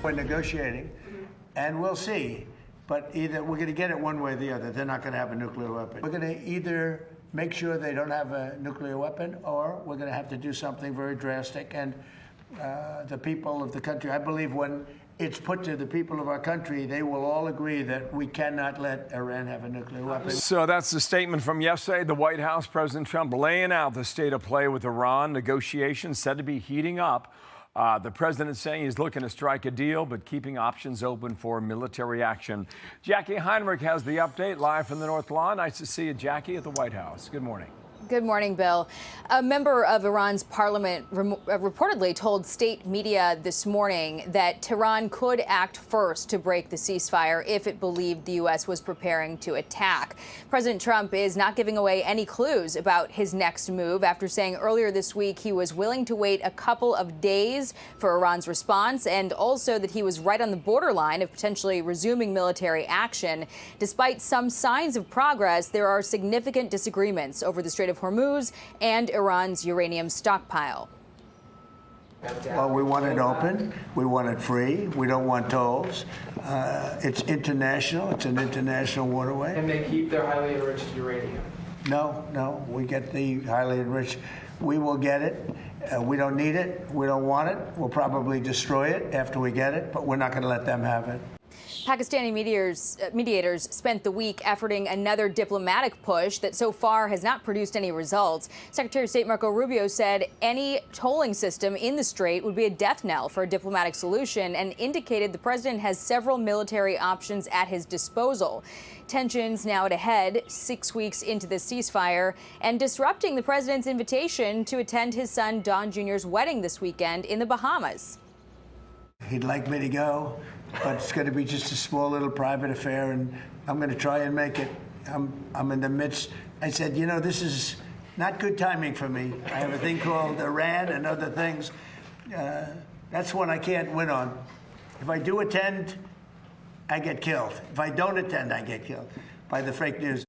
We're negotiating, and we'll see. But either we're going to get it one way or the other. They're not going to have a nuclear weapon. We're going to either make sure they don't have a nuclear weapon, or we're going to have to do something very drastic. And the people of the country, I believe when it's put to the people of our country, they will all agree that we cannot let Iran have a nuclear weapon. So that's the statement from yesterday. The White House, President Trump laying out the state of play with Iran. Negotiations said to be heating up. The president saying he's looking to strike a deal, but keeping options open for military action. Jackie Heinrich has the update live from the North Lawn. Nice to see you, Jackie, at the White House. Good morning. Good morning, Bill. A member of Iran's parliament reportedly told state media this morning that Tehran could act first to break the ceasefire if it believed the U.S. was preparing to attack. President Trump is not giving away any clues about his next move after saying earlier this week he was willing to wait a couple of days for Iran's response, and also that he was right on the borderline of potentially resuming military action. Despite some signs of progress, there are significant disagreements over the Strait of Hormuz and Iran's uranium stockpile. Well, we want it open. We want it free. We don't want tolls. It's international. It's an international waterway. And they keep their highly enriched uranium? No. We get the highly enriched. We will get it. We don't need it. We don't want it. We'll probably destroy it after we get it, but we're not going to let them have it. Pakistani mediators spent the week efforting another diplomatic push that so far has not produced any results. Secretary of State Marco Rubio said any tolling system in the strait would be a death knell for a diplomatic solution, and indicated the president has several military options at his disposal. Tensions now at a head 6 weeks into the ceasefire and disrupting the president's invitation to attend his son Don Jr.'s wedding this weekend in the Bahamas. He'd like me to go, but it's going to be just a small little private affair, and I'm going to try and make it. I'm in the midst. I said, you know, this is not good timing for me. I have a thing called Iran and other things. That's one I can't win on. If I do attend, I get killed. If I don't attend, I get killed by the fake news.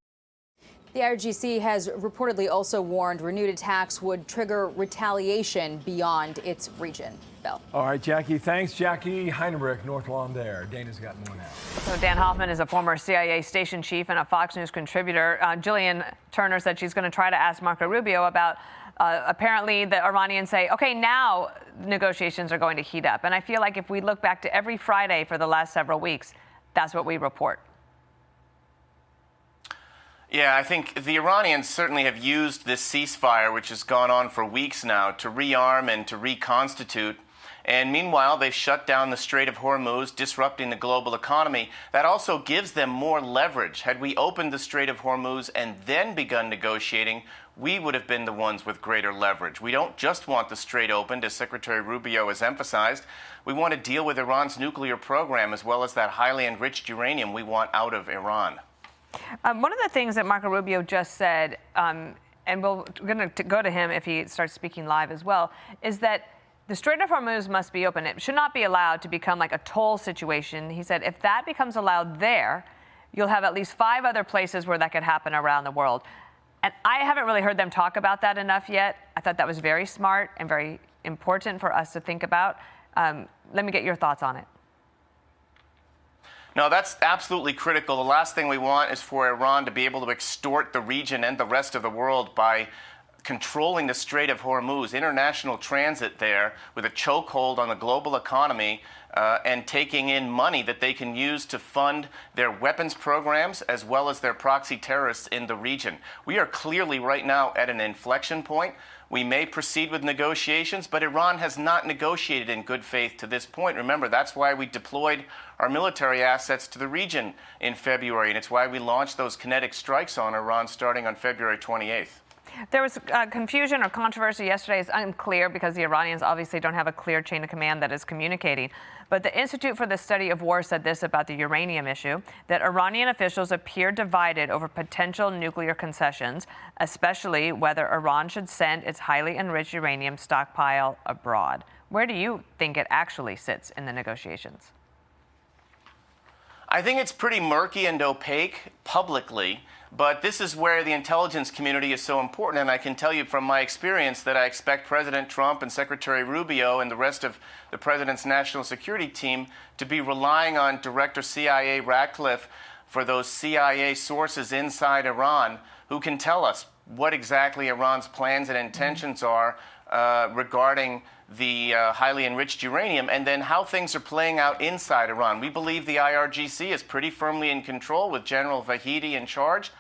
The IRGC has reportedly also warned renewed attacks would trigger retaliation beyond its region. Bill. All right, Jackie. Thanks, Jackie Heinrich, North Lawn there. Dana's got more now. So Dan Hoffman is a former CIA station chief and a Fox News contributor. Jillian Turner said she's going to try to ask Marco Rubio about apparently the Iranians say, OK, now negotiations are going to heat up. And I feel like if we look back to every Friday for the last several weeks, that's what we report. Yeah, I think the Iranians certainly have used this ceasefire, which has gone on for weeks now, to rearm and to reconstitute. And meanwhile, they've shut down the Strait of Hormuz, disrupting the global economy. That also gives them more leverage. Had we opened the Strait of Hormuz and then begun negotiating, we would have been the ones with greater leverage. We don't just want the strait opened, as Secretary Rubio has emphasized. We want to deal with Iran's nuclear program, as well as that highly enriched uranium we want out of Iran. One of the things that Marco Rubio just said, and we're going to go to him if he starts speaking live as well, is that the Strait of Hormuz must be open. It should not be allowed to become like a toll situation. He said if that becomes allowed there, you'll have at least 5 other places where that could happen around the world. And I haven't really heard them talk about that enough yet. I thought that was very smart and very important for us to think about. Let me get your thoughts on it. No, that's absolutely critical. The last thing we want is for Iran to be able to extort the region and the rest of the world by controlling the Strait of Hormuz, international transit there, with a chokehold on the global economy, and taking in money that they can use to fund their weapons programs as well as their proxy terrorists in the region. We are clearly right now at an inflection point. We may proceed with negotiations, but Iran has not negotiated in good faith to this point. Remember, that's why we deployed our military assets to the region in February, and it's why we launched those kinetic strikes on Iran starting on February 28th. There was confusion or controversy yesterday. It's unclear because the Iranians obviously don't have a clear chain of command that is communicating. But the Institute for the Study of War said this about the uranium issue, that Iranian officials appear divided over potential nuclear concessions, especially whether Iran should send its highly enriched uranium stockpile abroad. Where do you think it actually sits in the negotiations? I think it's pretty murky and opaque publicly, but this is where the intelligence community is so important. And I can tell you from my experience that I expect President Trump and Secretary Rubio and the rest of the president's national security team to be relying on Director CIA Ratcliffe for those CIA sources inside Iran who can tell us what exactly Iran's plans and intentions are regarding the highly enriched uranium, and then how things are playing out inside Iran. We believe the IRGC is pretty firmly in control with General Vahidi in charge,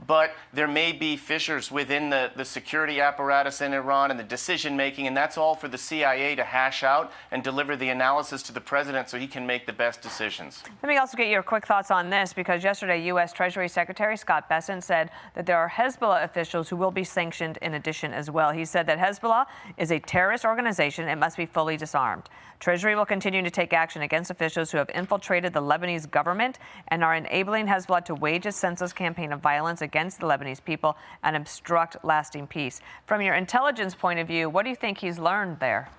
but there may be fissures within the security apparatus in Iran and the decision-making, and that's all for the CIA to hash out and deliver the analysis to the president so he can make the best decisions. Let me also get your quick thoughts on this, because yesterday U.S. Treasury Secretary Scott Bessent said that there are Hezbollah officials who will be sanctioned in addition as well. He said that Hezbollah is a terrorist organization and must be fully disarmed. Treasury will continue to take action against officials who have infiltrated the Lebanese government and are enabling Hezbollah to wage a senseless campaign of violence against the Lebanese people and obstruct lasting peace. From your intelligence point of view, what do you think he's learned there?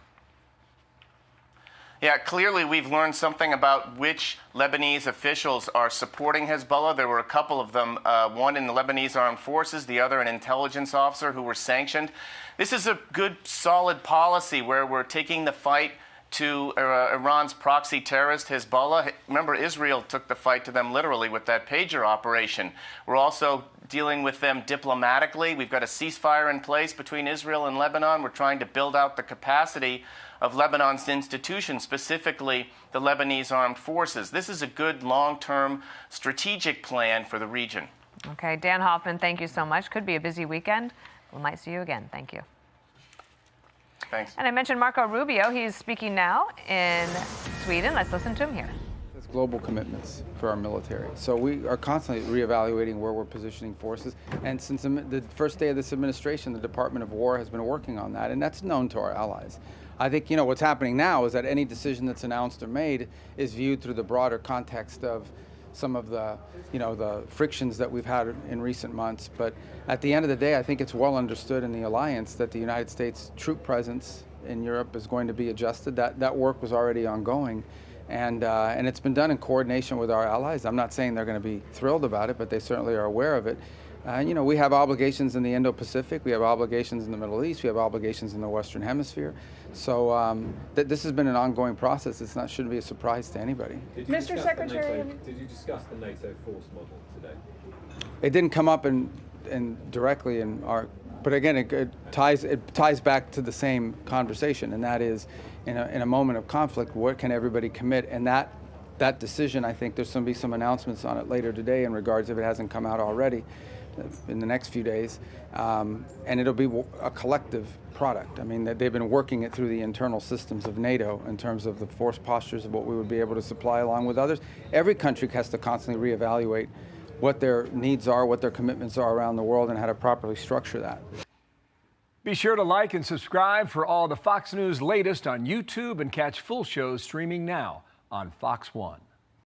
Yeah, clearly we've learned something about which Lebanese officials are supporting Hezbollah. There were a couple of them, one in the Lebanese armed forces, the other an intelligence officer who were sanctioned. This is a good, solid policy where we're taking the fight to Iran's proxy terrorist, Hezbollah. Remember, Israel took the fight to them literally with that pager operation. We're also dealing with them diplomatically. We've got a ceasefire in place between Israel and Lebanon. We're trying to build out the capacity of Lebanon's institutions, specifically the Lebanese armed forces. This is a good long-term strategic plan for the region. Okay, Dan Hoffman, thank you so much. Could be a busy weekend. We might see you again. Thank you. Thanks. And I mentioned Marco Rubio. He's speaking now in Sweden. Let's listen to him here. It's global commitments for our military. So we are constantly reevaluating where we're positioning forces. And since the first day of this administration, the Department of War has been working on that, and that's known to our allies. I think, what's happening now is that any decision that's announced or made is viewed through the broader context of some of the, the frictions that we've had in recent months. But at the end of the day, I think it's well understood in the alliance that the United States troop presence in Europe is going to be adjusted. That work was already ongoing, and it's been done in coordination with our allies. I'm not saying they're going to be thrilled about it, but they certainly are aware of it. We have obligations in the Indo-Pacific, we have obligations in the Middle East, we have obligations in the Western Hemisphere. So this has been an ongoing process. It shouldn't be a surprise to anybody. Mr. Secretary, did you discuss the NATO force model today? It didn't come up in directly in our, but again, it ties back to the same conversation, and that is, in a moment of conflict, what can everybody commit? And that decision, I think there's going to be some announcements on it later today in regards, if it hasn't come out already, in the next few days, and it'll be a collective product. I mean, they've been working it through the internal systems of NATO in terms of the force postures of what we would be able to supply along with others. Every country has to constantly reevaluate what their needs are, what their commitments are around the world, and how to properly structure that. Be sure to like and subscribe for all the Fox News latest on YouTube, and catch full shows streaming now on Fox One.